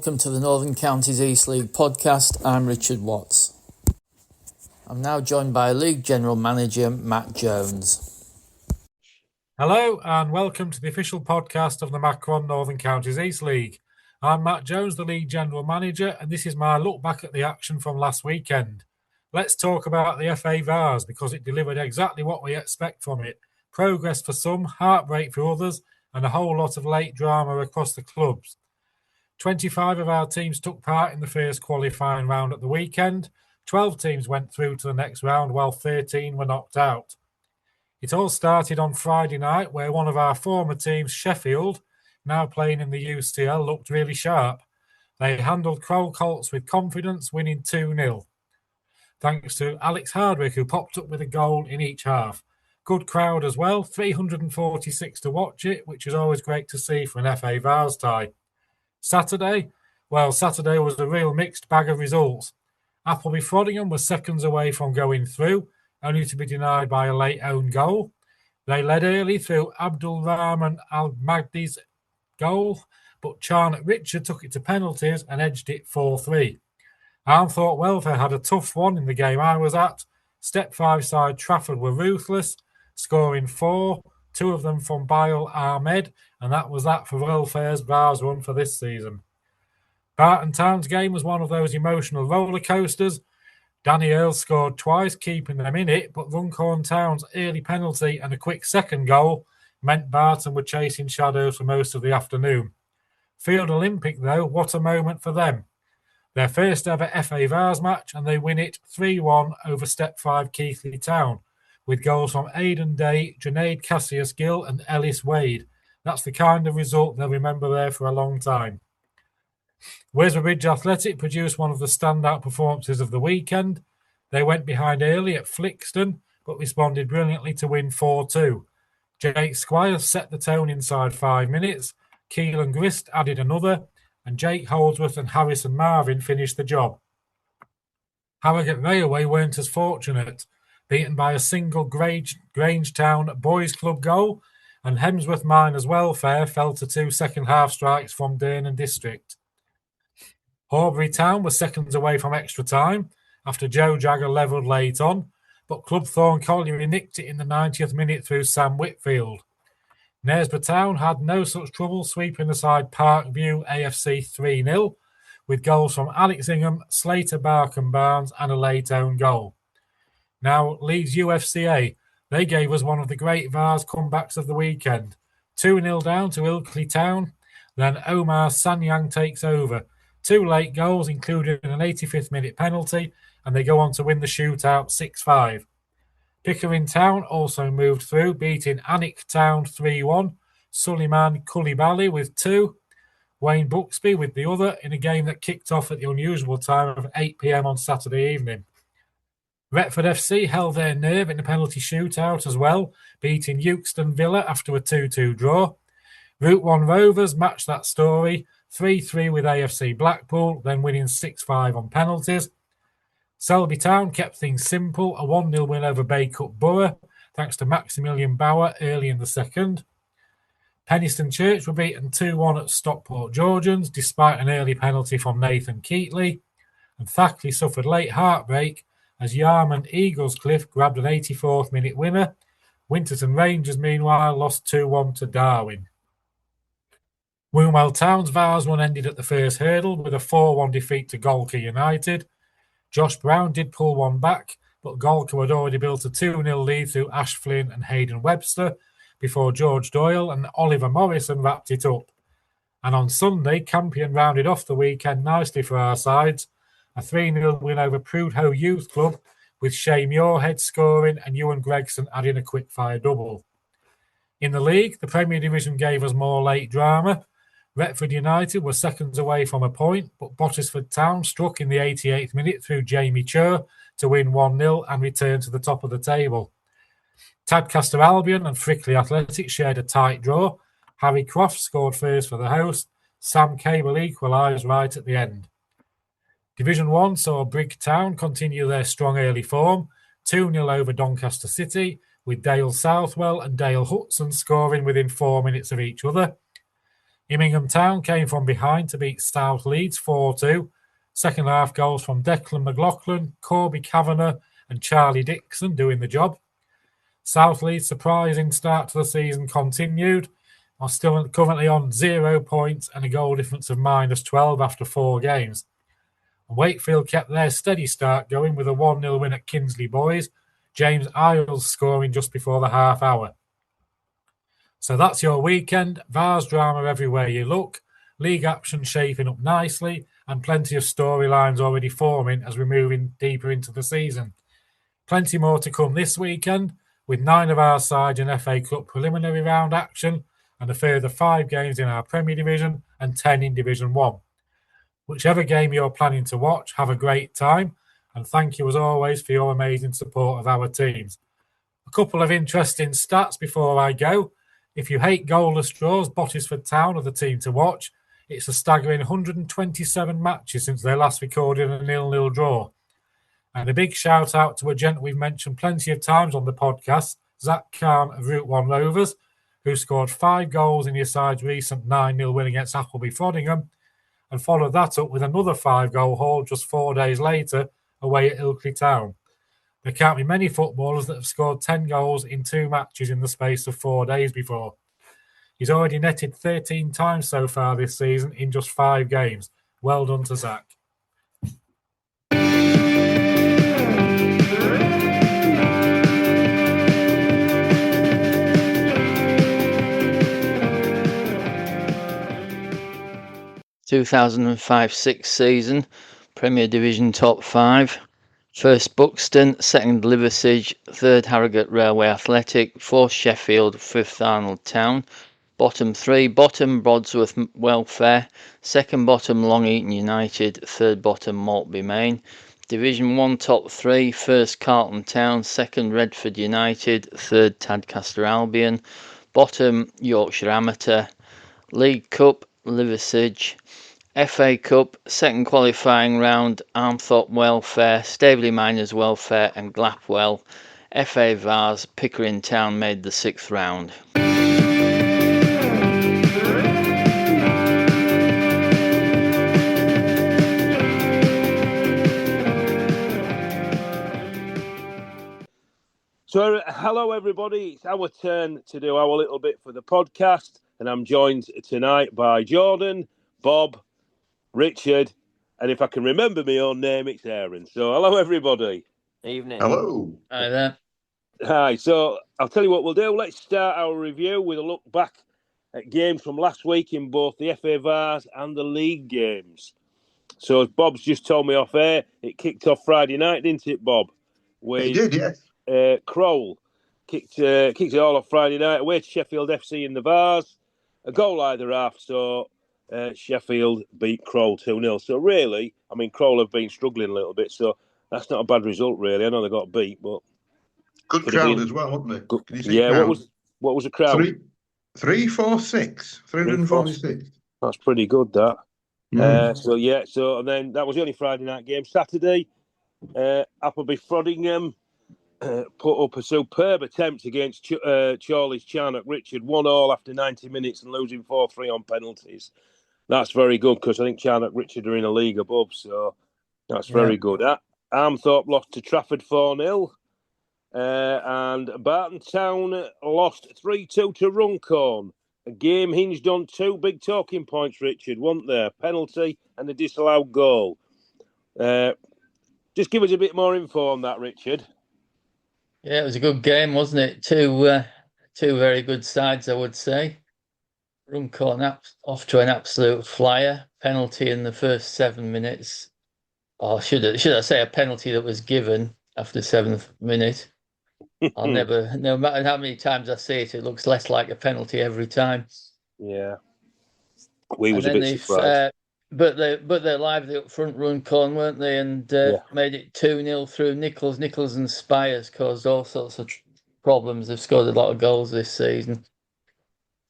welcome to the Northern Counties East League podcast. I'm Richard Watts. I'm now joined by League General Manager Matt Jones. Hello and welcome to the official podcast of the Macron Northern Counties East League. I'm Matt Jones, the League General Manager, and this is my look back at the action from last weekend. Let's talk about the FA Vars because it delivered exactly what we expect from it. Progress for some, heartbreak for others, and a whole lot of late drama across the clubs. 25 of our teams took part in the first qualifying round at the weekend. 12 teams went through to the next round while 13 were knocked out. It all started on Friday night where one of our former teams, Sheffield, now playing in the UCL, looked really sharp. They handled Crowell Colts with confidence, winning 2-0. Thanks to Alex Hardwick, who popped up with a goal in each half. Good crowd as well, 346 to watch it, which is always great to see for an FA Vars tie. Saturday was a real mixed bag of results. Appleby Frodingham was seconds away from going through, only to be denied by a late own goal. They led early through Abdul Rahman Al-Magdi's goal, but Charnock Richard took it to penalties and edged it 4-3. Armthorpe Welfare had a tough one in the game I was at. Step 5 side Trafford were ruthless, scoring 4, 2 of them from Bile Ahmed, and that was that for Welfare's Vars run for this season. Barton Town's game was one of those emotional roller coasters. Danny Earle scored twice, keeping them in it, but Runcorn Town's early penalty and a quick second goal meant Barton were chasing shadows for most of the afternoon. Field Olympic, though, what a moment for them. Their first ever FA Vars match, and they win it 3-1 over Step 5 Keighley Town, with goals from Aidan Day, Junaid Cassius Gill and Ellis Wade. That's the kind of result they'll remember there for a long time. Wetherbridge Athletic produced one of the standout performances of the weekend. They went behind early at Flixton, but responded brilliantly to win 4-2. Jake Squires set the tone inside 5 minutes. Keelan Grist added another, and Jake Holdsworth and Harrison Marvin finished the job. Harrogate Railway weren't as fortunate, beaten by a single Grangetown Boys Club goal, and Hemsworth Miners Welfare fell to 2 second-half strikes from Durnan District. Horbury Town were seconds away from extra time after Joe Jagger levelled late on, but Club Thorn Colliery nicked it in the 90th minute through Sam Whitfield. Knaresborough Town had no such trouble sweeping aside Parkview AFC 3-0, with goals from Alex Ingham, Slater Barkham Barnes and a late own goal. Now, Leeds UFCA, they gave us one of the great Vars comebacks of the weekend. 2-0 down to Ilkley Town, then Omar Sanyang takes over. 2 late goals, including an 85th minute penalty, and they go on to win the shootout 6-5. Pickering Town also moved through, beating Alnwick Town 3-1, Suleiman Koulibaly with 2, Wayne Buxby with the other, in a game that kicked off at the unusual time of 8 p.m. on Saturday evening. Retford FC held their nerve in the penalty shootout as well, beating Euxton Villa after a 2-2 draw. Route 1 Rovers matched that story, 3-3 with AFC Blackpool, then winning 6-5 on penalties. Selby Town kept things simple, a 1-0 win over Baycup Borough, thanks to Maximilian Bauer early in the second. Penistone Church were beaten 2-1 at Stockport Georgians, despite an early penalty from Nathan Keatley. And Thackley suffered late heartbreak as Yarmouth Eaglescliff grabbed an 84th minute winner. Winterton Rangers, meanwhile, lost 2-1 to Darwin. Woonwell Town's Vars run ended at the first hurdle with a 4-1 defeat to Golka United. Josh Brown did pull one back, but Golka had already built a 2-0 lead through Ash Flynn and Hayden Webster before George Doyle and Oliver Morrison wrapped it up. And on Sunday, Campion rounded off the weekend nicely for our sides, a 3-0 win over Prudhoe Youth Club, with Shay Muirhead scoring and Ewan Gregson adding a quick-fire double. In the league, the Premier Division gave us more late drama. Retford United were seconds away from a point, but Bottisford Town struck in the 88th minute through Jamie Chur to win 1-0 and return to the top of the table. Tadcaster Albion and Frickley Athletic shared a tight draw. Harry Croft scored first for the host. Sam Cable equalised right at the end. Division 1 saw Brigg Town continue their strong early form, 2-0 over Doncaster City, with Dale Southwell and Dale Hudson scoring within 4 minutes of each other. Immingham Town came from behind to beat South Leeds 4-2. Second half goals from Declan McLaughlin, Corby Kavanagh and Charlie Dixon doing the job. South Leeds' surprising start to the season continued, are still currently on 0 points and a goal difference of -12 after 4 games. And Wakefield kept their steady start going with a 1-0 win at Kinsley Boys, James Isles scoring just before the half hour. So that's your weekend. Vars drama everywhere you look, league action shaping up nicely, and plenty of storylines already forming as we're moving deeper into the season. Plenty more to come this weekend, with 9 of our sides in FA Cup preliminary round action and a further 5 games in our Premier Division and 10 in Division 1. Whichever game you're planning to watch, have a great time, and thank you as always for your amazing support of our teams. A couple of interesting stats before I go. If you hate goalless draws, Bottisford Town are the team to watch. It's a staggering 127 matches since they last recorded a 0-0 draw. And a big shout out to a gent we've mentioned plenty of times on the podcast, Zach Kahn of Route 1 Rovers, who scored 5 goals in his side's recent 9-0 win against Appleby Frodingham, and followed that up with another 5-goal haul just 4 days later away at Ilkley Town. There can't be many footballers that have scored 10 goals in 2 matches in the space of 4 days before. He's already netted 13 times so far this season in just 5 games. Well done to Zach. (2005-06) season, Premier Division top 5. First Buxton, second Liversedge, third Harrogate Railway Athletic, fourth Sheffield, fifth Arnold Town. Bottom 3, bottom Brodsworth Welfare, second bottom Long Eaton United, third bottom Maltby Main. Division 1 top 3, first Carlton Town, second Redford United, third Tadcaster Albion. Bottom Yorkshire Amateur. League Cup, Liversedge. FA Cup, second qualifying round, Armthorpe Welfare, Staveley Miners Welfare and Glapwell. FA Vars, Pickering Town made the 6th round. So, hello everybody, it's our turn to do our little bit for the podcast, and I'm joined tonight by Jordan, Bob, Richard, and if I can remember my own name, it's Aaron. So, hello everybody. Evening. Hello. Hi there. Hi, so I'll tell you what we'll do. Let's start our review with a look back at games from last week in both the FA Vars and the league games. So, as Bob's just told me off air, it kicked off Friday night, didn't it, Bob? It did, yes. Crowell kicked it all off Friday night away to Sheffield FC in the Vars. A goal either half, so Sheffield beat Crowell 2-0. So really, I mean, Crowell have been struggling a little bit, so that's not a bad result, really. I know they got beat, but good crowd as well, wasn't it? Good. Can you see Yeah, crowd? what was the crowd? 346. That's pretty good, that. Mm. So and then that was the only Friday night game. Saturday, Appleby Frodingham put up a superb attempt against Charlie's Charnock Richard, 1-1 after 90 minutes and losing 4-3 on penalties. That's very good because I think Charnock Richard are in a league above, so that's very good. Armthorpe lost to Trafford 4-0, and Barton Town lost 3-2 to Runcorn. A game hinged on 2 big talking points, Richard, weren't there? Penalty and a disallowed goal. Just give us a bit more info on that, Richard. Yeah, it was a good game, wasn't it? Two very good sides, I would say. Runcorn off to an absolute flyer. Penalty in the first 7 minutes. Or should I say a penalty that was given after the 7th minute? No matter how many times I see it, it looks less like a penalty every time. Yeah. We was a bit surprised. But they're lively up front, Runcorn, weren't they? And made it 2-0 through Nichols. Nichols and Spires caused all sorts of problems. They've scored a lot of goals this season.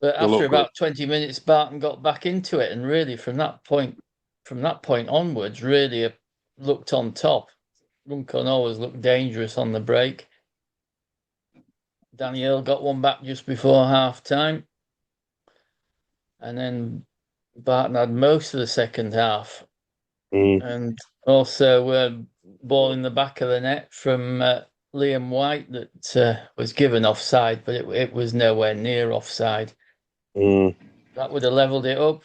But after about 20 minutes, Barton got back into it, and really from that point onwards, really looked on top. Runcorn always looked dangerous on the break. Daniel got one back just before half time. And then Barton had most of the second half, Mm. and also ball in the back of the net from Liam White that was given offside, but it was nowhere near offside. Mm. That would have levelled it up.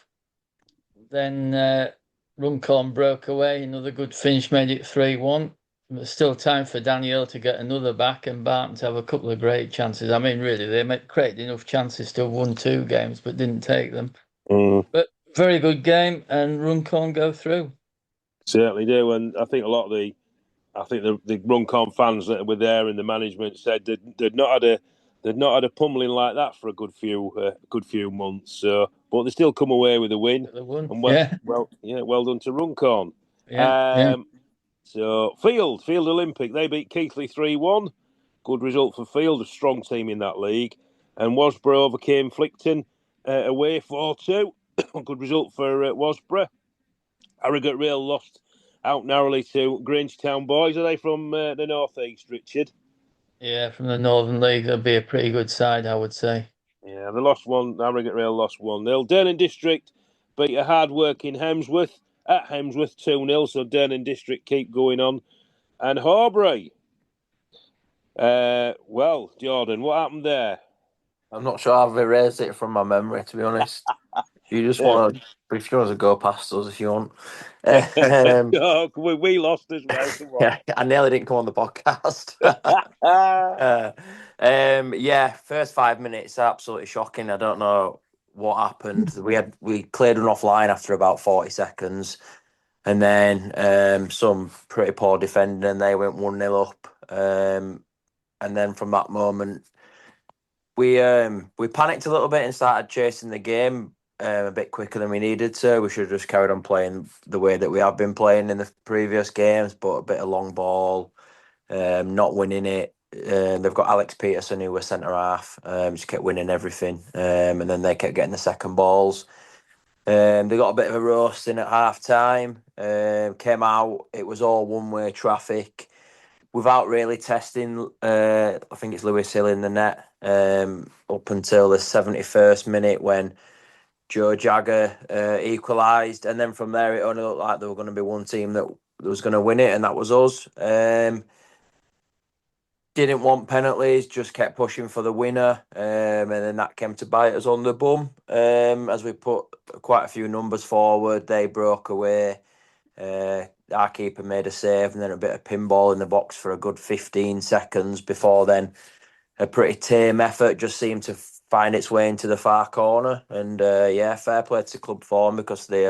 Then Runcorn broke away. Another good finish made it 3-1. There's still time for Daniel to get another back and Barton to have a couple of great chances. I mean, really, they created enough chances to have won 2 games, but didn't take them. Mm. But very good game, and Runcorn go through. Certainly do, and I think a lot of the Runcorn fans that were there and the management said they'd not had a pummeling like that for a good few months. So, but they still come away with a win. They won. And Yeah. well done to Runcorn. Yeah. So Field Olympic, they beat Keighley 3-1. Good result for Field, a strong team in that league. And Wasborough overcame Flickton away 4-2. Good result for Wasborough. Harrogate Rail lost out narrowly to Grangetown Boys. Are they from the North East, Richard? Yeah, from the Northern League, that'd be a pretty good side, I would say. Yeah, they lost one. Harrogate Rail lost 1-0. Dernan District beat a hard-working Hemsworth at Hemsworth 2-0. So Dernan District keep going on. And Horbury. Well, Jordan, what happened there? I'm not sure I've erased it from my memory, to be honest. If you want to go past us, if you want. Oh, we lost as well. Come on. Yeah, I nearly didn't come on the podcast. First 5 minutes, absolutely shocking. I don't know what happened. We cleared one offline after about 40 seconds, and then some pretty poor defending, and they went 1-0 up. And then from that moment, we panicked a little bit and started chasing the game a bit quicker than we needed to. We should have just carried on playing the way that we have been playing in the previous games, but a bit of long ball, not winning it. They've got Alex Peterson, who was centre half, just kept winning everything, and then they kept getting the second balls. They got a bit of a roasting at half time. Came out, it was all one-way traffic without really testing. I think it's Lewis Hill in the net up until the 71st minute when Joe Jagger equalised, and then from there it only looked like there were going to be one team that was going to win it, and that was us. Didn't want penalties, just kept pushing for the winner, and then that came to bite us on the bum. As we put quite a few numbers forward, they broke away. Our keeper made a save, and then a bit of pinball in the box for a good 15 seconds before then a pretty tame effort just seemed to find its way into the far corner. And fair play to Club Form, because they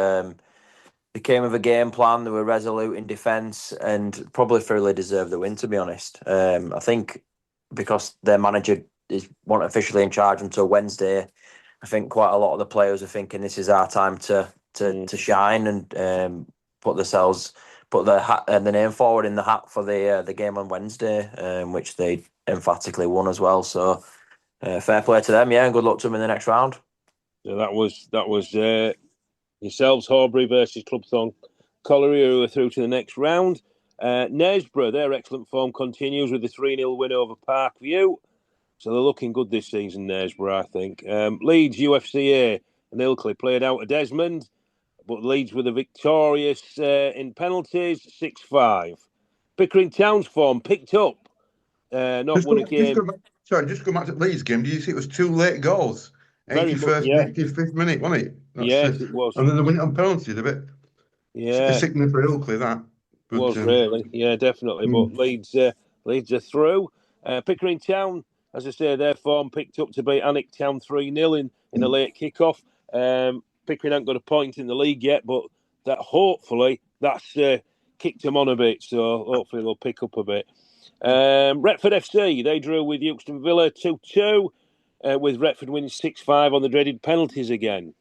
came with a game plan. They were resolute in defence and probably thoroughly deserved the win, to be honest. I think because their manager wasn't officially in charge until Wednesday, I think quite a lot of the players are thinking this is our time to shine and put their hat and the name forward in the hat for the game on Wednesday, which they emphatically won as well. So fair play to them, and good luck to them in the next round. So that was yourselves, Horbury versus Clubthorne Colliery, who are through to the next round. Knaresborough, their excellent form continues with a 3-0 win over Parkview. So they're looking good this season, Knaresborough, I think. Leeds UFCA and Ilkley played out at Desmond, but Leeds were the victorious in penalties, 6-5. Pickering Town's form picked up, not won a game. Just go back to Leeds game. Did you see it was 2 late goals? 85th minute, wasn't it? Yes, it was. And then they win it on penalties, a bit. Yeah. Sickening for Ilkley, that. But, was really. Yeah, definitely. But Leeds are through. Pickering Town, as I say, their form picked up to beat Alnwick Town 3-0 in a late kick-off. Pickering haven't got a point in the league yet, but hopefully that's kicked them on a bit, so hopefully they'll pick up a bit. Retford FC, they drew with Euxton Villa 2-2, with Retford winning 6-5 on the dreaded penalties again.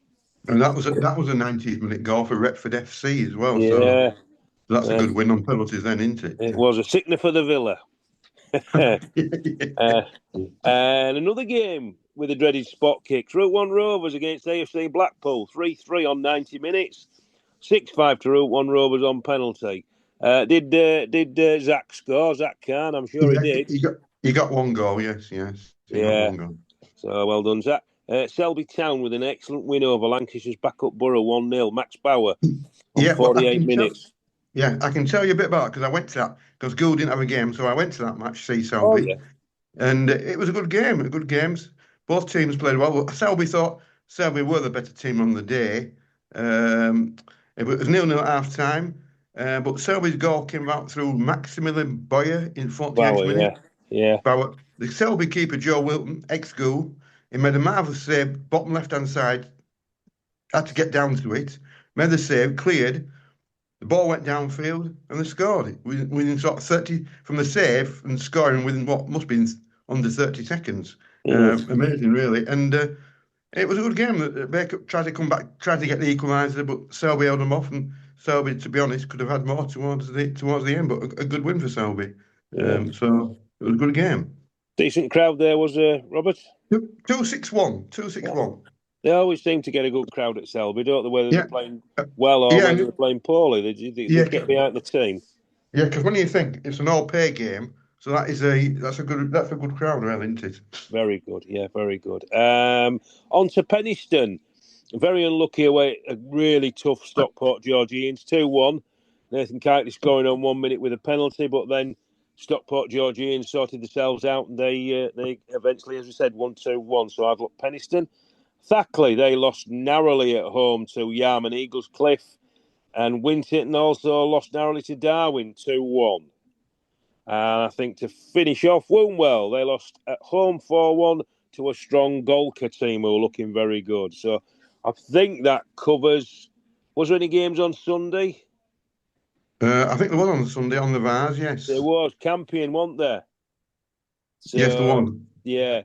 And that was a 90th minute goal for Retford FC as well. Yeah. So that's a good win on penalties then, isn't it? It was a sickener for the Villa. And another game with the dreaded spot kicks. Route 1 Rovers against AFC Blackpool, 3-3 on 90 minutes. 6-5 to Route 1 Rovers on penalty. Did Zach score? Zach Khan, I'm sure he did. He got one goal, yes. He got one goal. So well done, Zach. Selby Town with an excellent win over Lancashire's backup Borough 1-0. Max Bauer on Yeah, 48 minutes. I can tell you a bit about it because I went to that because Gould didn't have a game, so I went to that match, see Oh, Selby, yeah. and it was a good game. Good games. Both teams played well. Selby thought Selby were the better team on the day. It was 0-0 at half time, but Selby's goal came out through Maximilian Boyer in 48th Bauer, minute. yeah. Bauer. The Selby keeper Joe Wilton, ex-Gould, he made a marvellous save, bottom left-hand side. Had to get down to it, made the save, cleared. The ball went downfield and they scored. Within sort of 30 from the save and scoring within what must be under 30 seconds. Amazing, really. And it was a good game. Baker tried to come back, tried to get the equaliser, but Selby held them off. And Selby, to be honest, could have had more towards the end, but a good win for Selby. So it was a good game. Decent crowd there, was Robert? 261. 261. They always seem to get a good crowd at Selby, don't they? Whether they're playing well or whether they're playing poorly, they get behind the team. Yeah, because when you think it's an all-pay game, so that's a good crowd, really, isn't it? Very good, yeah, very good. On to Penistone, very unlucky away. A really tough Stockport Georgians, 2-1. Nathan Kitely scoring on 1 minute with a penalty, but then Stockport Georgians sorted themselves out, and they eventually, as we said, 1-2-1. So I've looked Penistone. Thackley, they lost narrowly at home to Yarman Eagles Cliff, and Winton also lost narrowly to Darwin 2-1. And I think to finish off, Wombwell, they lost at home 4-1 to a strong Golka team who are looking very good. So I think that covers. Was there any games on Sunday? I think there was on Sunday on the Vars, yes. There was. Campion, wasn't there? So, yes, there was. Yeah.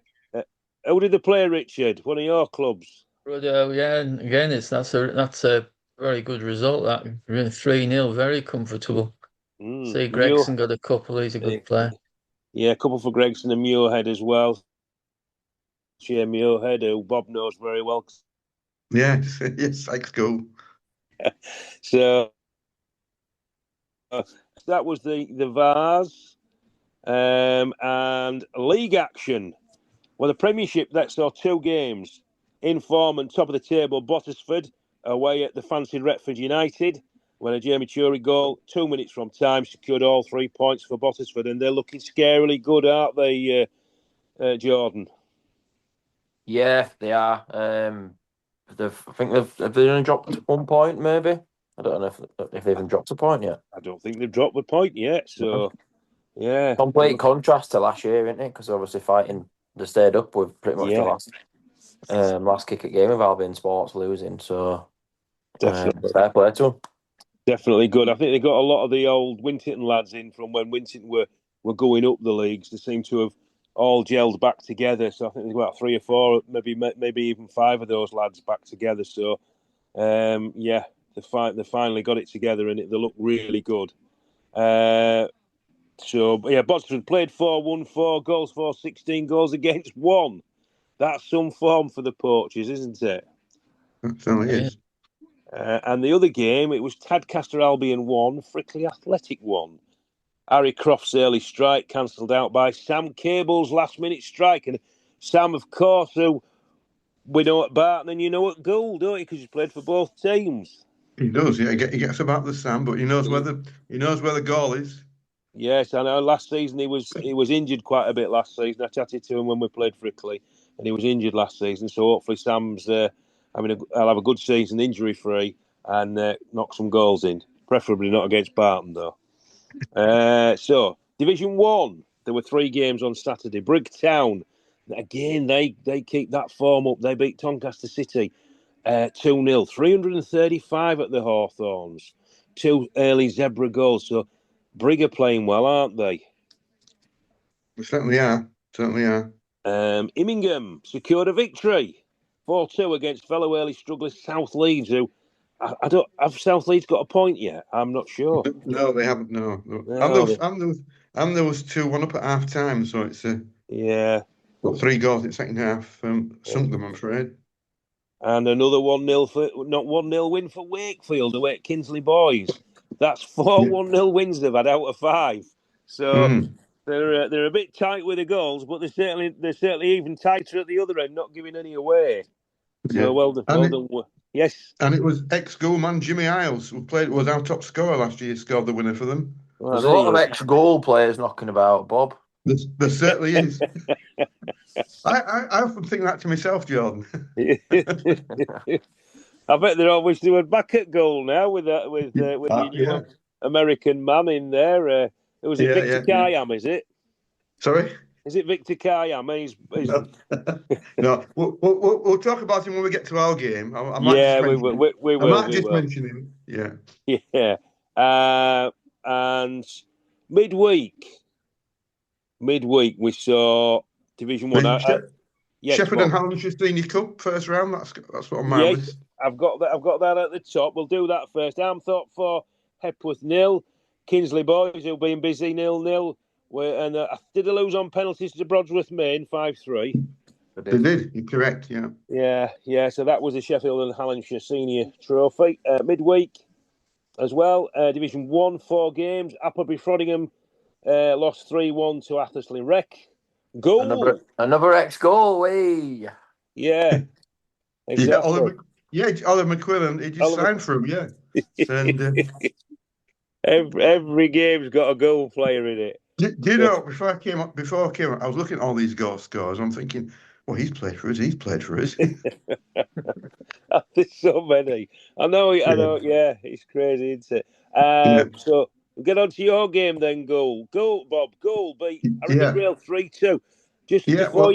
How did they play, Richard? One of your clubs? Yeah, and again, that's a very good result. That 3-0, very comfortable. See, Gregson got a couple. He's a good player. Yeah, a couple for Gregson and Muirhead as well. Yeah, Muirhead, who Bob knows very well. Yes, ex-Gould. So that was the Vars and league action. Well, the Premiership, that saw 2 games. In form and top of the table, Bottisford away at the fancied Retford United. When a Jamie Chury goal, 2 minutes from time, secured all 3 points for Bottisford. And they're looking scarily good, aren't they, Jordan? Yeah, they are. I think they've only dropped 1 point, maybe. I don't know if they've even dropped a point yet. I don't think they've dropped a point yet. So, yeah. Complete contrast to last year, isn't it? Because obviously they stayed up with pretty much the last kick at game of Albion Sports losing. So, definitely fair play to them. Definitely good. I think they got a lot of the old Winton lads in from when Winton were going up the leagues. They seem to have all gelled back together. So I think there's about 3 or 4, maybe even 5 of those lads back together. So they finally got it together and they look really good. Bottisford played 4-1, 4 goals for 16 goals against 1. That's some form for the Poachers, isn't it? That certainly is. And the other game, it was Tadcaster Albion 1, Frickley Athletic 1. Harry Croft's early strike cancelled out by Sam Cable's last-minute strike. And Sam, of course, who we know at Barton and you know at Gould, don't you? Because he's played for both teams. He does, yeah. He gets about the Sam, but he knows where the goal is. Yes, I know. Last season he was injured quite a bit. Last season, I chatted to him when we played Frickley, and he was injured last season. So hopefully Sam's I'll have a good season, injury-free, and knock some goals in. Preferably not against Barton, though. So, Division 1, there were 3 games on Saturday. Brigtown, again, they keep that form up. They beat Doncaster City 2-0. 335 at the Hawthorns. 2 early Zebra goals. So, Brig are playing well, aren't they? They certainly are. Immingham secured a victory. 4-2 against fellow early strugglers South Leeds, who I don't have South Leeds got a point yet. I'm not sure. No, they haven't. No. And there was 2-1 up at half time, so it's got 3 goals in the second half. Sunk them, I'm afraid. And another 1-0 win for Wakefield away at Kinsley Boys. That's 4 1-0 wins they've had out of 5. So They're a bit tight with the goals, but they're certainly even tighter at the other end, not giving any away. So Yeah. well done. Yes. And it was ex-goalman Jimmy Iles who was our top scorer last year, scored the winner for them. Well, There's a lot of ex-goal players knocking about, Bob. There certainly is. I often think that to myself, Jordan. I bet they all wish they were back at goal now with the new American man in there. Was it Victor Kayam? Is it? Sorry. Is it Victor Kayam? No, we'll talk about him when we get to our game. I might just mention him. Yeah. Yeah. And midweek we saw Division 1. Sheffield and Hallamshire Senior Cup first round. That's what on my list. I've got that at the top. We'll do that first. Armthorpe 4, Hepworth 0. Kingsley Boys, who've been busy, 0-0. And did they lose on penalties to Brodsworth Main 5-3? They did. You're correct. Yeah. Yeah. So that was the Sheffield and Hallamshire Senior Trophy. Midweek as well. Division 1, 4 games. Appleby Frodingham lost 3-1 to Athersley Rec. Goal. Another ex-goal. Hey. Yeah. Exactly. Oliver McQuillan. He just signed for him. Yeah. And every game's got a goal player in it. Do you know, before I came up, I was looking at all these goal scores. I'm thinking, well, he's played for us. There's so many. I know. Yeah, it's crazy, isn't it? So we'll get on to your game then. Goal, Bob. Goal beat Harrogate Rail 3-2. Just before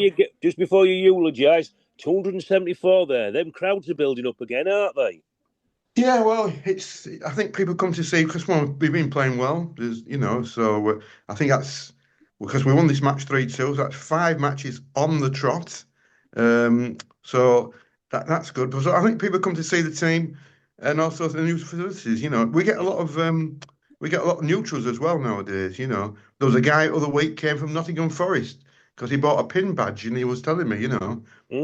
you eulogise, 274 there. Them crowds are building up again, aren't they? Yeah, well, I think people come to see because we've been playing well, so I think that's because we won this match 3-2, so that's 5 matches on the trot. So that's good. So I think people come to see the team and also the new facilities. We get a lot of neutrals as well nowadays. There was a guy the other week came from Nottingham Forest because he bought a pin badge and he was telling me, he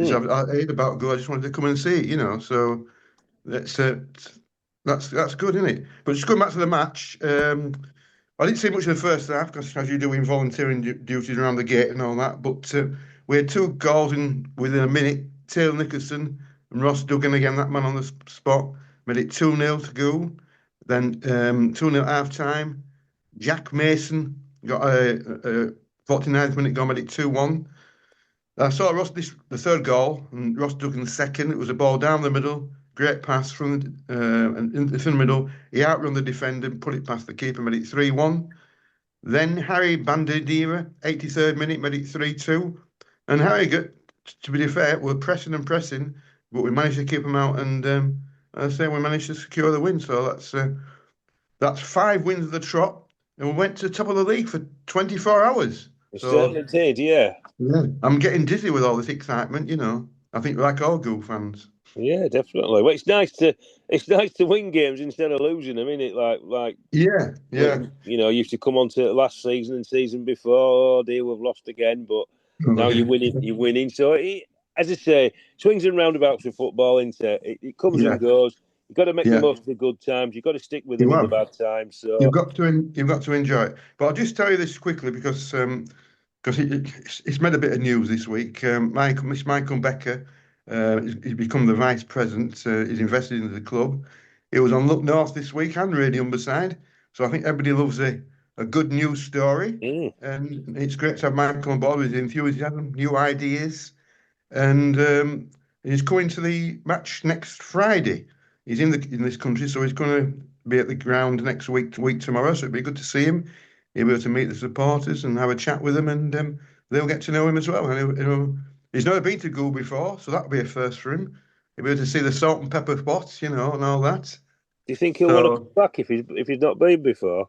said, I heard about goal, I just wanted to come and see it, so. That's good, isn't it? But just going back to the match, I didn't see much in the first half because, as you do, volunteering duties around the gate and all that. But we had 2 goals within a minute. Taylor Nicholson and Ross Duggan again, that man on the spot, made it 2-0 to go. Then 2-0 at half time. Jack Mason got a 49th minute goal, made it 2-1. I saw the third goal and Ross Duggan second. It was a ball down the middle. Great pass from the middle. He outrun the defender and put it past the keeper, made it 3-1. Then Harry Bandadira, 83rd minute, made it 3-2. And Harrogate, to be fair, were pressing, but we managed to keep them out. And I say we managed to secure the win. So that's 5 wins of the trot. And we went to the top of the league for 24 hours. We certainly did, yeah. I'm getting dizzy with all this excitement, I think like all Ghoul fans. Yeah, definitely. Well, it's nice to win games instead of losing them, isn't it? Like. Yeah. Used to come on to last season and season before. Oh dear, we've lost again, but now you're winning. So, as I say, swings and roundabouts with football, isn't it? It comes and goes. You've got to make the most of the good times. You've got to stick with them in the bad times. So you've got to enjoy it. But I'll just tell you this quickly because it's made a bit of news this week. Michael Becker. He's become the vice president. He's invested into the club. He was on Look North this week and Radio Humberside. So I think everybody loves a good news story. And it's great to have Michael on board with his enthusiasm, new ideas. And he's coming to the match next Friday. He's in this country, so he's going to be at the ground next week tomorrow. So it'd be good to see him. He'll be able to meet the supporters and have a chat with them, and they'll get to know him as well. And he's never been to Goole before, so that'll be a first for him. He'll be able to see the salt and pepper spots, and all that. Do you think he'll want to come back if he's not been before?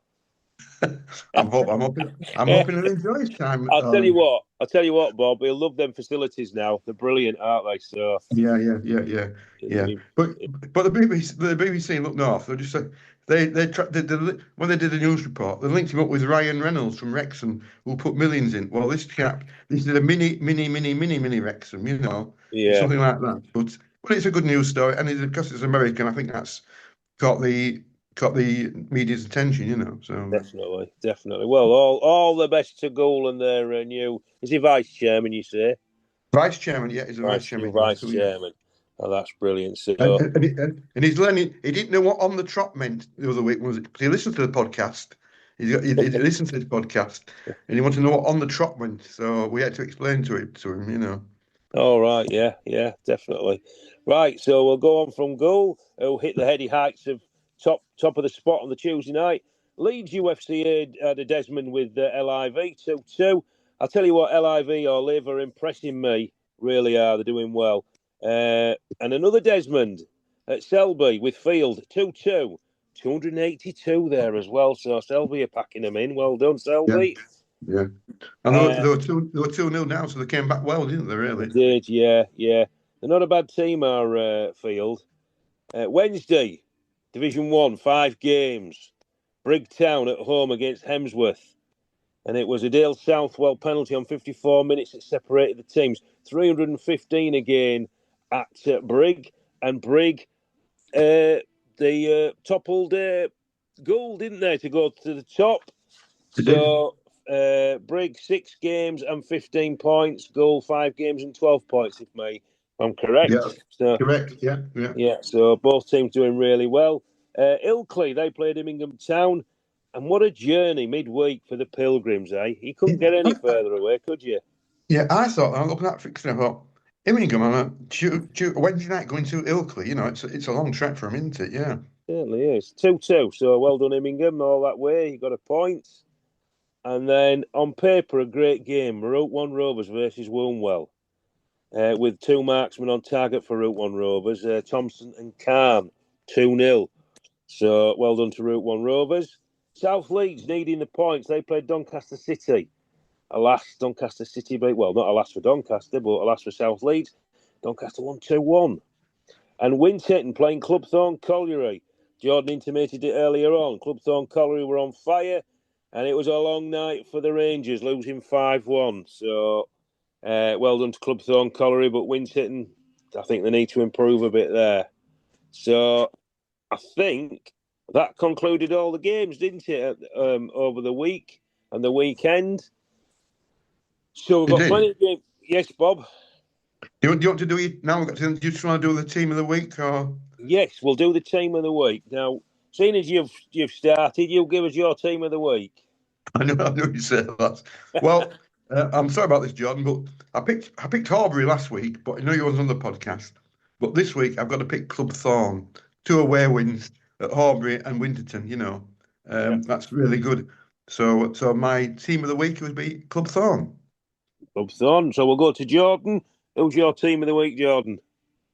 I'm hoping he'll enjoy his time. I'll tell you what, Bob. He'll love them facilities now. They're brilliant, aren't they? So yeah. But the BBC Look North. They just said when they did the news report, they linked him up with Ryan Reynolds from Wrexham, who put millions in. Well, this is a mini Wrexham, something like that. But it's a good news story, and because it's American, I think that's got the got the media's attention, you know. So Definitely. Well, all the best to Gould and their new. Is he vice chairman? You say vice chairman, yeah, he's a vice chairman. vice chairman. Oh, that's brilliant. So, and he's learning. He didn't know what on the trot meant the other week. Was it? He listened to the podcast. He listened to the podcast, and he wanted to know what on the trot meant. So we had to explain to him, you know. all right, yeah, definitely. Right, so we'll go on from Gould, who hit the heady heights of top of the spot on the Tuesday night. Leeds UFC had a Desmond with LIV 2-2. I'll tell you what, LIV or Liv are impressing me. Really are. They're doing well. And another Desmond at Selby with Field 2-2. 282 there as well. So Selby are packing them in. Well done, Selby. Yeah. And they were 2-0 now, so they came back well, didn't they? Really? They did, yeah. They're not a bad team, our Field. Wednesday, Division 1, 5 games. Brigtown at home against Hemsworth. And it was a Dale Southwell penalty on 54 minutes that separated the teams. 315 again at Brig. And Brig, they toppled Gould, didn't they, to go to the top? So Brig 6 games and 15 points. Gould 5 games and 12 points, if I'm correct. Yeah, so, correct. Yeah. Yeah, so both teams doing really well. Ilkley, they played Immingham Town. And what a journey midweek for the Pilgrims, eh? You couldn't get any further away, could you? Yeah, I thought, I looked at that fixture, I thought, Immingham on a Wednesday night going to Ilkley, you know, it's a long trek for him, isn't it? Yeah. Certainly is. 2-2, so well done, Immingham, all that way. You got a point. And then, on paper, a great game. Route 1 Rovers versus Wombwell. With 2 marksmen on target for Route 1 Rovers, Thompson and Khan, 2-0. So, well done to Route 1 Rovers. South Leeds needing the points. They played Doncaster City. Alas, Doncaster City beat, well, not alas for Doncaster, but alas for South Leeds. Doncaster won 2-1. And Winterton playing Clubthorne Colliery. Jordan intimated it earlier on. Clubthorne Colliery were on fire, and it was a long night for the Rangers, losing 5-1. So, well done to Clubthorne Colliery, but Winterton, I think they need to improve a bit there. So, I think that concluded all the games, didn't it, over the week and the weekend? So we've got plenty of games. Yes, Bob? Do you want to do it now? Do you just want to do the team of the week? Or? Yes, we'll do the team of the week. Now, seeing as you've started, you'll give us your team of the week. I know you said that. Well, I'm sorry about this, Jordan, but I picked Horbury last week, but I know you was on the podcast. But this week I've got to pick Clubthorne. 2 away wins at Horbury and Winterton, you know. That's really good. So my team of the week would be Clubthorne. Clubthorne. So we'll go to Jordan. Who's your team of the week, Jordan?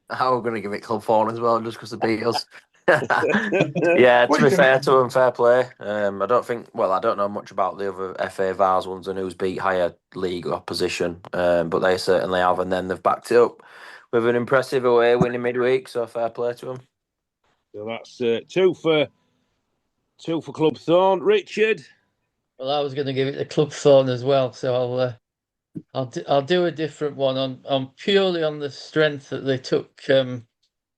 I'm going to give it Clubthorne as well, just because they beat us. Yeah, to be fair to them, fair play. I don't know much about the other FA Vars ones and who's beat higher league opposition, but they certainly have, and then they've backed it up with an impressive away win in midweek, so fair play to them. So that's 2 for Clubthorne. Richard? Well, I was going to give it to Clubthorne as well, so I'll do a different one on purely on the strength that they took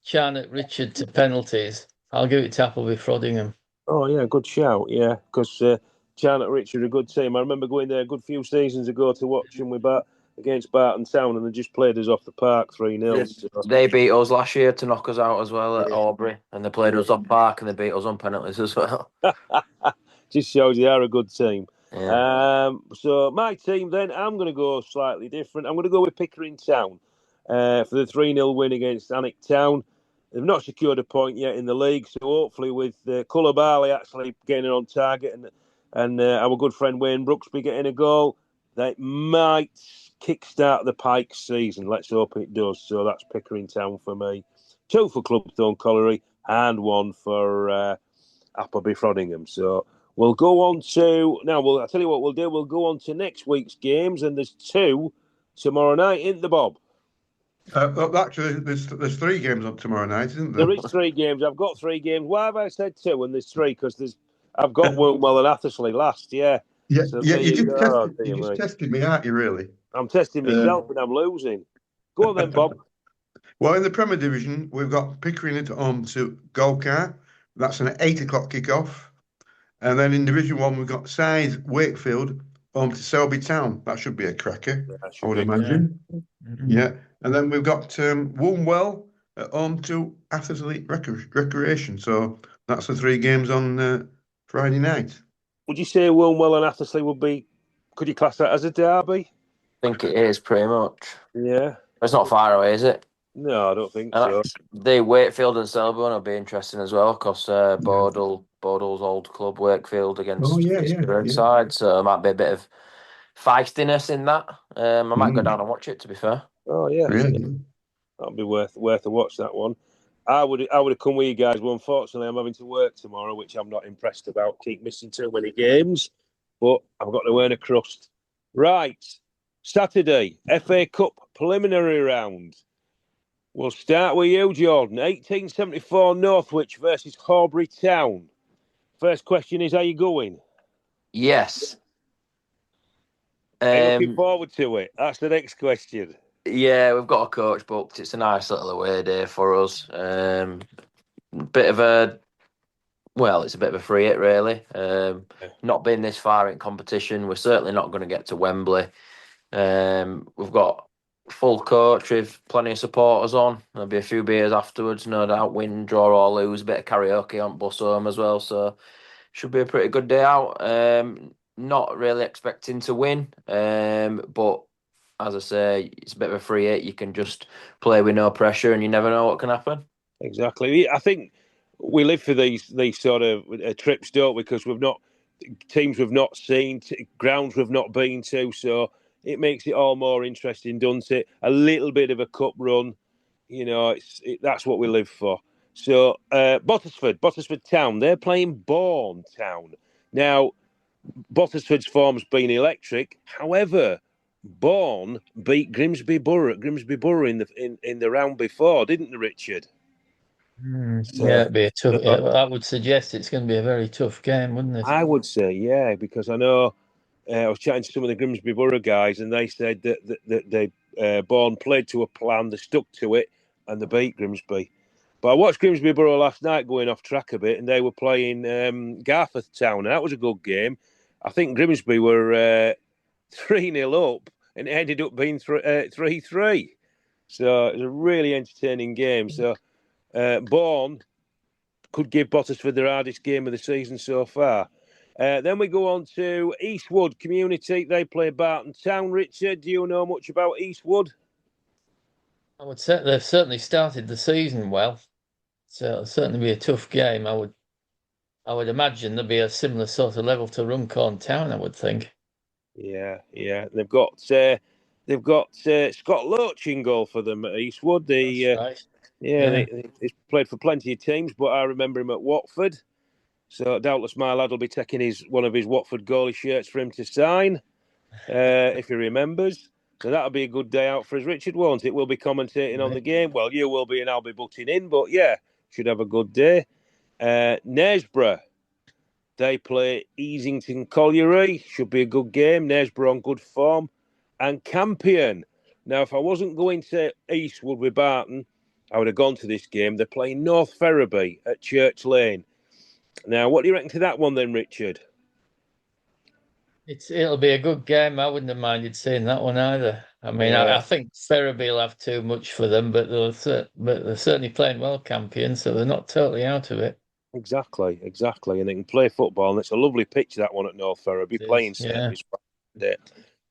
Charnock Richard to penalties. I'll give it to Appleby Frodingham. Oh yeah, good shout. Yeah, because Charnock Richard are a good team. I remember going there a good few seasons ago to watch them against Barton Town, and they just played us off the park 3-0. Yes. So. They beat us last year to knock us out as well at Aubrey, and they played us off park and they beat us on penalties as well. Just shows you are a good team. Yeah. So my team then, I'm going to go slightly different. I'm going to go with Pickering Town for the 3-0 win against Alnwick Town. They've not secured a point yet in the league, so hopefully with Cullabali actually getting on target and our good friend Wayne Brooksby getting a goal, that might kickstart the Pikes season. Let's hope it does. So that's Pickering Town for me. 2 for Clubthorne Colliery and 1 for Appleby Frodingham. So we'll go on to now. I'll tell you what we'll do. We'll go on to next week's games, and there's 2 tomorrow night, isn't there, Bob? Actually, there's 3 games on tomorrow night, isn't there? There is 3 games. I've got 3 games. Why have I said 2 and there's 3? Because I've got Wombwell and Athersley last. Yeah. Yeah, so you just tested me, aren't you? Really? I'm testing myself, and I'm losing. Go on then, Bob. Well, in the Premier Division, we've got Pickering at home to Golcar, That's an 8 o'clock kickoff. And then in Division 1, we've got Scythe Wakefield home to Selby Town. That should be a cracker, I would imagine. Yeah. And then we've got Wombwell at home to Athersley Recreation. So that's the 3 games on Friday night. Would you say Wilmwell and Athersley would be, could you class that as a derby? I think it is pretty much. Yeah. It's not far away, is it? No, I don't think so. The Wakefield and Selborne will be interesting as well because Bodle's old club, Wakefield, against his side. So there might be a bit of feistiness in that. I might go down and watch it, to be fair. Oh, yeah. Really? That'd be worth a watch, that one. I would have come with you guys, but unfortunately I'm having to work tomorrow, which I'm not impressed about. Keep missing too many games, but I've got to earn a crust. Right, Saturday, FA Cup preliminary round. We'll start with you, Jordan. 1874 Northwich versus Horbury Town. First question is, are you going? Yes. Are you looking forward to it? That's the next question. Yeah, we've got a coach booked. It's a nice little away day for us. It's a bit of a free hit, really. Not been this far in competition. We're certainly not going to get to Wembley. We've got full coach with plenty of supporters on. There'll be a few beers afterwards, no doubt. Win, draw or lose. A bit of karaoke on bus home as well. So should be a pretty good day out. Not really expecting to win, but as I say, it's a bit of a free hit. You can just play with no pressure, and you never know what can happen. Exactly. I think we live for these sort of trips, don't we? Because teams we've not seen, grounds we've not been to, so it makes it all more interesting, doesn't it? A little bit of a cup run, that's what we live for. So Bottisford Town, they're playing Bourne Town. Now, Bottisford's form's been electric. However, Bourne beat Grimsby Borough at Grimsby Borough in the round before, didn't they, Richard? Yeah, it'd be a tough. I would suggest it's going to be a very tough game, wouldn't it? I would say, yeah, because I know I was chatting to some of the Grimsby Borough guys, and they said that they Bourne played to a plan, they stuck to it, and they beat Grimsby. But I watched Grimsby Borough last night going off track a bit, and they were playing Garforth Town, and that was a good game. I think Grimsby were 3-0 up, and it ended up being 3-3. So it was a really entertaining game. So Bourne could give Bottisford their hardest game of the season so far. Then we go on to Eastwood Community. They play Barton Town. Richard, do you know much about Eastwood? I would say they've certainly started the season well. So it'll certainly be a tough game. I would imagine there'll be a similar sort of level to Runcorn Town, I would think. Yeah. They've got Scott Loach in goal for them at Eastwood. That's right. He's played for plenty of teams, but I remember him at Watford. So doubtless my lad will be taking one of his Watford goalie shirts for him to sign, if he remembers. So that'll be a good day out for us, Richard, won't it? We'll be commentating on the game. Well, you will be, and I'll be butting in. But yeah, should have a good day. Knaresborough, they play Easington Colliery. Should be a good game. Knaresborough on good form. And Campion. Now, if I wasn't going to Eastwood with Barton, I would have gone to this game. They're playing North Ferriby at Church Lane. Now, what do you reckon to that one then, Richard? It'll be a good game. I wouldn't have minded seeing that one either. I mean, I think Ferriby will have too much for them, but they're certainly playing well, Campion, so they're not totally out of it. Exactly. And they can play football, and it's a lovely pitch, that one at North Ferriby, playing service.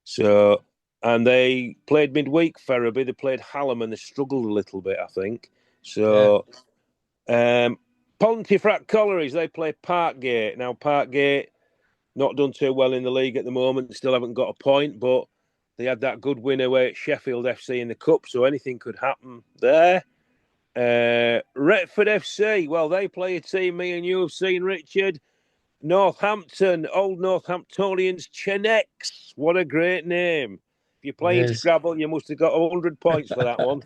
So, and they played midweek, Ferriby. They played Hallam, and they struggled a little bit, I think. So, Pontefract Collieries, they play Parkgate. Now, Parkgate, not done too well in the league at the moment. Still haven't got a point, but they had that good win away at Sheffield FC in the Cup, so anything could happen there. Retford FC, well, they play a team me and you have seen, Richard. Northampton, old Northamptonians, Chenecks. What a great name. If you're playing Scrabble, you must have got 100 points for that one.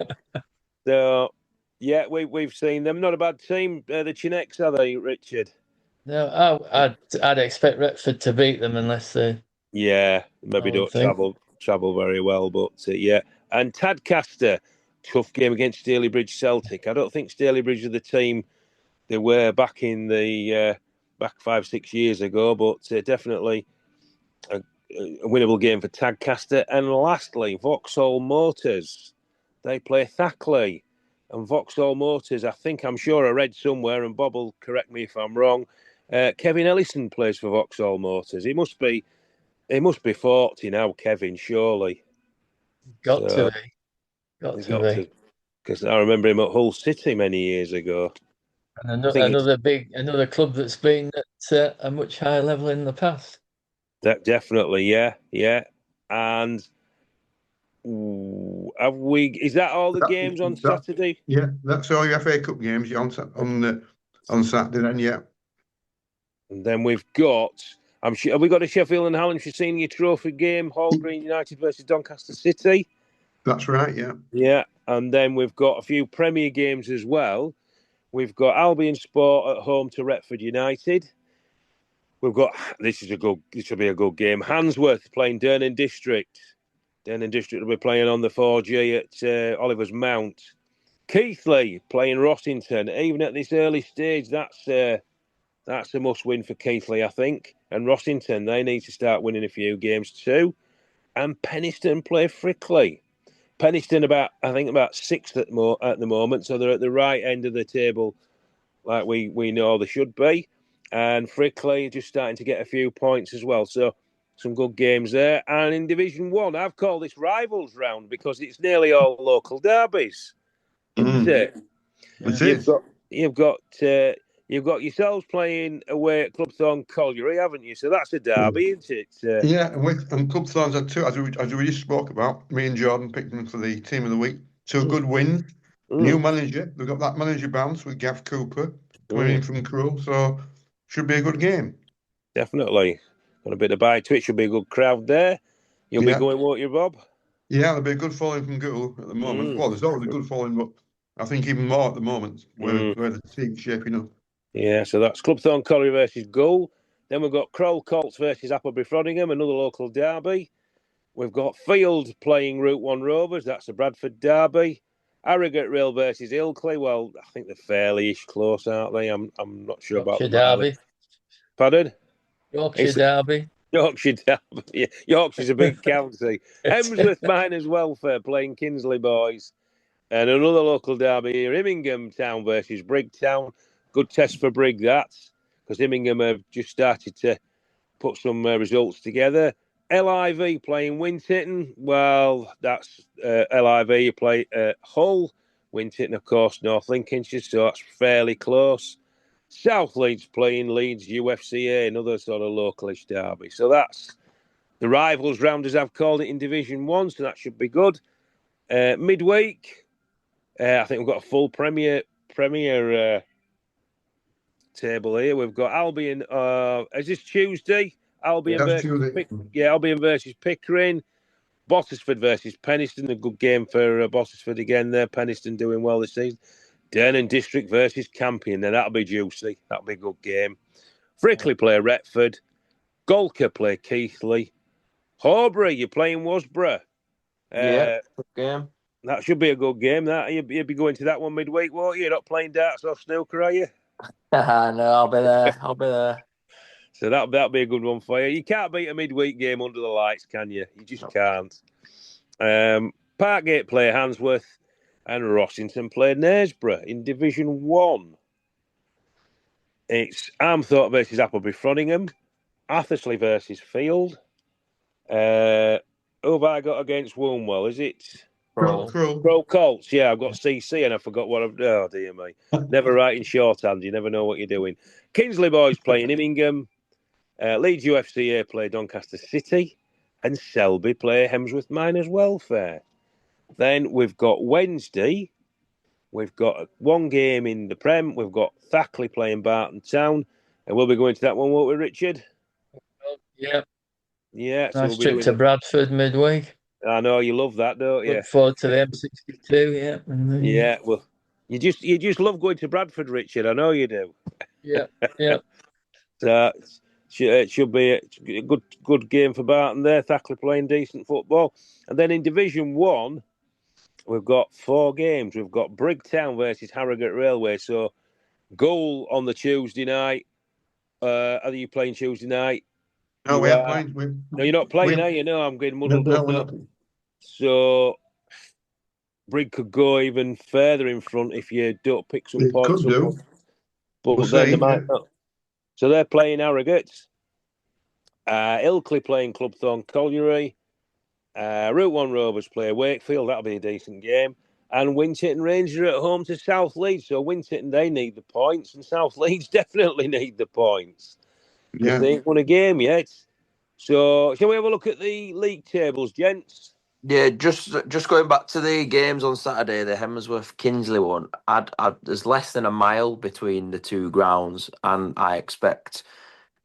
So, yeah, we've seen them. Not a bad team, the Chenecks, are they, Richard? No, I'd expect Retford to beat them unless they... Yeah, maybe don't travel very well, but yeah. And Tadcaster, tough game against Stalybridge Celtic. I don't think Stalybridge are the team they were back in the back 5-6 years ago, but definitely a winnable game for Tadcaster. And lastly, Vauxhall Motors. They play Thackley. And Vauxhall Motors, I'm sure I read somewhere, and Bob will correct me if I'm wrong, Kevin Ellison plays for Vauxhall Motors. He must be 40 now, Kevin, surely. Got to be. Because I remember him at Hull City many years ago. And another club that's been at a much higher level in the past. Definitely, yeah. And is that all the games on Saturday? Yeah, that's all your FA Cup games on Saturday then, yeah. And then we've got, I'm sure, have we got a Sheffield and Hallamshire Senior Trophy game, Hall Green United versus Doncaster City? That's right, yeah. Yeah, and then we've got a few Premier games as well. We've got Albion Sport at home to Retford United. We've got, this will be a good game. Handsworth playing Durnan District. Durnan District will be playing on the 4G at Oliver's Mount. Keighley playing Rossington. Even at this early stage, that's a must-win for Keighley, I think. And Rossington, they need to start winning a few games too. And Penistone play Frickley. Penistone about sixth at the moment, so they're at the right end of the table, like we know they should be. And Frickley just starting to get a few points as well. So some good games there. And in Division 1, I've called this Rivals Round because it's nearly all local derbies, isn't it? You've got yourselves playing away at Clubthorne Colliery, haven't you? So that's a derby, isn't it? Yeah, and Clubthorne's had two, as we just spoke about. Me and Jordan picked them for the team of the week. Two good wins. New manager. We've got that manager bounce with Gav Cooper coming in from Crewe. So should be a good game. Definitely. Got a bit of bite to it. Should be a good crowd there. You'll be going, won't you, Bob? Yeah, there'll be a good following from Goole at the moment. Well, there's always a good following, but I think even more at the moment where the team's shaping up. Yeah, so that's Clubthorne Colliery versus Goole. Then we've got Crowell Colts versus Appleby Frodingham, another local derby. We've got Field playing Route 1 Rovers. That's a Bradford derby. Harrogate Rail versus Ilkley. Well, I think they're fairly-ish close, aren't they? I'm not sure about the derby. Pardon? Yorkshire derby. Yorkshire derby. Yeah, Yorkshire's a big county. Hemsworth Miners Welfare playing Kinsley Boys. And another local derby here, Immingham Town versus Brigg Town. Good test for Brigg, that, because Immingham have just started to put some results together. LIV playing Winterton. Well, that's LIV play Hull. Winterton, of course, North Lincolnshire, so that's fairly close. South Leeds playing Leeds UFCA, another sort of localish derby. So that's the Rivals round, as I've called it, in Division 1, so that should be good. Midweek, I think we've got a full Premier table here. We've got Albion. Is this Tuesday? Albion versus Pickering. Bottisford versus Penistone. A good game for Bottisford again there. Penistone doing well this season. Durnan District versus Campion. Then that'll be juicy. That'll be a good game. Frickley play Retford. Golker play Keighley. Horbury, you're playing Wasborough. Good game. That should be a good game. That you'll be going to that one midweek, won't you? You're not playing darts or snooker, are you? No, I'll be there. So that'll be a good one for you. You can't beat a midweek game under the lights, can you? You just can't. Parkgate play Handsworth and Rossington play Knaresborough in Division 1. It's Armthorpe versus Appleby Frodingham. Athersley versus Field. Who have I got against Wombwell? Is it Crow Colts? Yeah, I've got CC and I forgot what I've... Oh, dear me. Never writing shorthand. You never know what you're doing. Kinsley Boys playing Immingham. Leeds UFCA play Doncaster City. And Selby play Hemsworth Miners Welfare. Then we've got Wednesday. We've got one game in the Prem. We've got Thackley playing Barton Town. And we'll be going to that one, won't we, Richard? Yeah. Yeah. Nice trip to Bradford midweek. I know you love that, don't you? Look forward to the M62. Yeah. Yeah. Well, you just love going to Bradford, Richard. I know you do. Yeah. So it should be a good game for Barton there. Thackley playing decent football, and then in Division 1, we've got 4 games. We've got Brigg Town versus Harrogate Railway. So Goal on the Tuesday night. Are you playing Tuesday night? No, You we are are. playing. No, you're not playing, are you? No, I'm getting muddled No, up we're now. not. So Brig could go even further in front if you don't pick some It points could up. do. But We'll then see. they might not. So they're playing Harrogate. Ilkley playing Clubthorne Colliery. Route 1 Rovers play Wakefield. That'll be a decent game. And Winchton Rangers are at home to South Leeds. So Winchton, they need the points. And South Leeds definitely need the points. Because they ain't won a game yet. So shall we have a look at the league tables, gents? Yeah, just going back to the games on Saturday, the Hemsworth Kingsley one. There's less than a mile between the two grounds, and I expect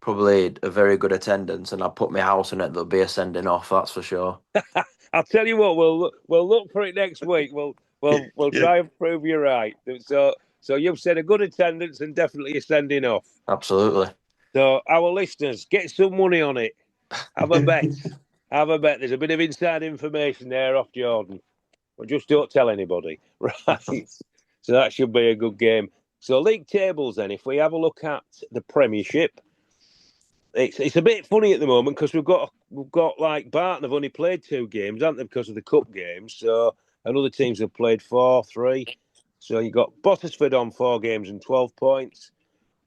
probably a very good attendance. And I put my house on it. There'll be a sending off, that's for sure. I'll tell you what. We'll look for it next week. We'll try and prove you right. So you've said a good attendance and definitely a sending off. Absolutely. So our listeners, get some money on it. Have a bet. Have a bet. There's a bit of inside information there off Jordan. But just don't tell anybody. Right. So that should be a good game. So league tables then, if we have a look at the Premiership, it's a bit funny at the moment because we've got like Barton have only played 2 games, haven't they, because of the cup games. So and other teams have played 4, 3. So you've got Bottisford on 4 games and 12 points.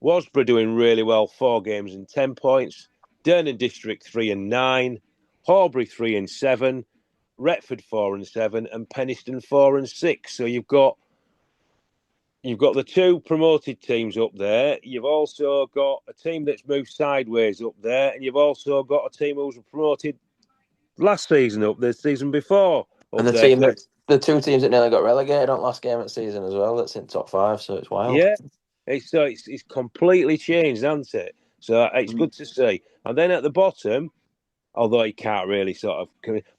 Wasborough doing really well, 4 games and 10 points. Durnan District 3 and 9. Horbury 3 and 7. Retford 4 and 7. And Penistone 4 and 6. So you've got the 2 promoted teams up there. You've also got a team that's moved sideways up there. And you've also got a team who was promoted last season up the season before. And the there. team the 2 teams that nearly got relegated on last game of the season as well. That's in top 5, so it's wild. Yeah, it's completely changed, hasn't it? So it's good to see. And then at the bottom, although you can't really sort of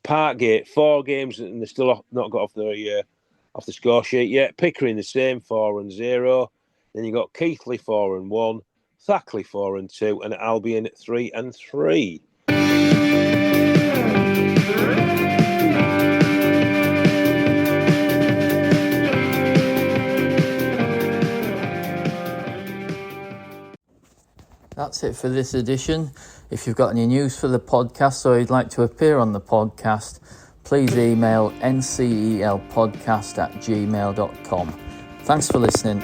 Parkgate 4 games and they're still not got off the score sheet yet. Pickering the same 4 and 0. Then you got Keighley 4 and 1, Thackley 4 and 2, and Albion 3 and 3. That's it for this edition. If you've got any news for the podcast or you'd like to appear on the podcast, please email ncelpodcast@gmail.com. Thanks for listening.